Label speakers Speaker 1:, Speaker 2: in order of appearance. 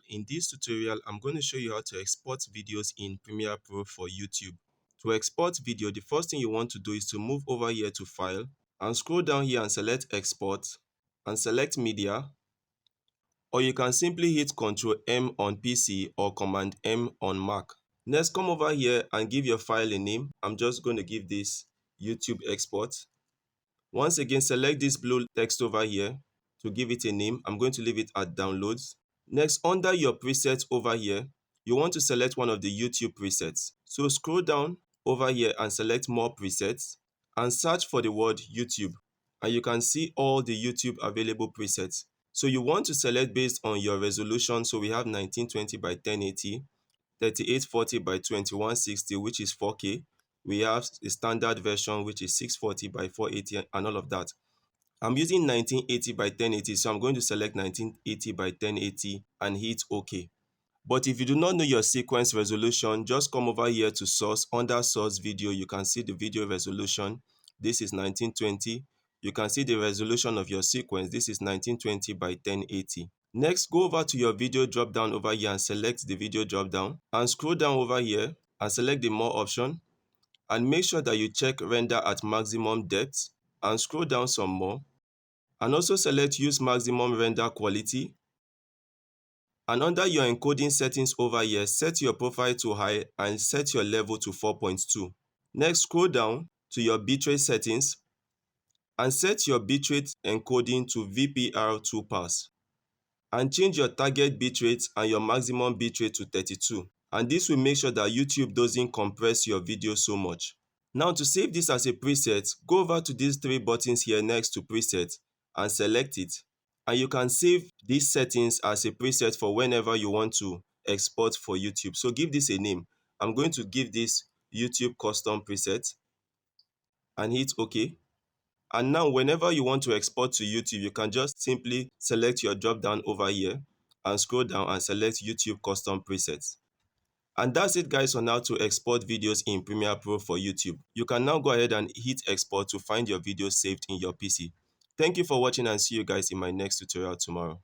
Speaker 1: In this tutorial, I'm going to show you how to export videos in Premiere Pro for YouTube. To export video, the first thing you want to do is to move over here to File and scroll down here and select Export and select Media, or you can simply hit Ctrl+M on PC or Command+M on Mac. Next, come over here and give your file a name. I'm just going to give this YouTube Export. Once again, select this blue text over here to give it a name. I'm going to leave it at Downloads. Next, under your presets over here, you want to select one of the YouTube presets. So scroll down over here and select More Presets and search for the word YouTube. And you can see all the YouTube available presets. So you want to select based on your resolution. So we have 1920 by 1080, 3840 by 2160, which is 4K. We have a standard version, which is 640 by 480 and all of that. I'm using 1980 by 1080, so I'm going to select 1980 by 1080 and hit OK. But if you do not know your sequence resolution, just come over here to Source. Under Source Video, you can see the video resolution. This is 1920. You can see the resolution of your sequence. This is 1920 by 1080. Next, go over to your video drop down over here and select the video drop down and scroll down over here and select the More option and make sure that you check Render at maximum depth and scroll down some more and also select Use maximum render quality. And under your encoding settings over here, set your profile to high and set your level to 4.2. Next, scroll down to your bitrate settings and set your bitrate encoding to VPR 2 pass. And change your target bitrate and your maximum bitrate to 32. And this will make sure that YouTube doesn't compress your video so much. Now to save this as a preset, go over to these three buttons here next to preset and select it. And you can save these settings as a preset for whenever you want to export for YouTube. So give this a name. I'm going to give this YouTube custom preset and hit OK. And now whenever you want to export to YouTube, you can just simply select your drop down over here and scroll down and select YouTube custom presets. And that's it guys on how to export videos in Premiere Pro for YouTube. You can now go ahead and hit export to find your videos saved in your PC. Thank you for watching and see you guys in my next tutorial tomorrow.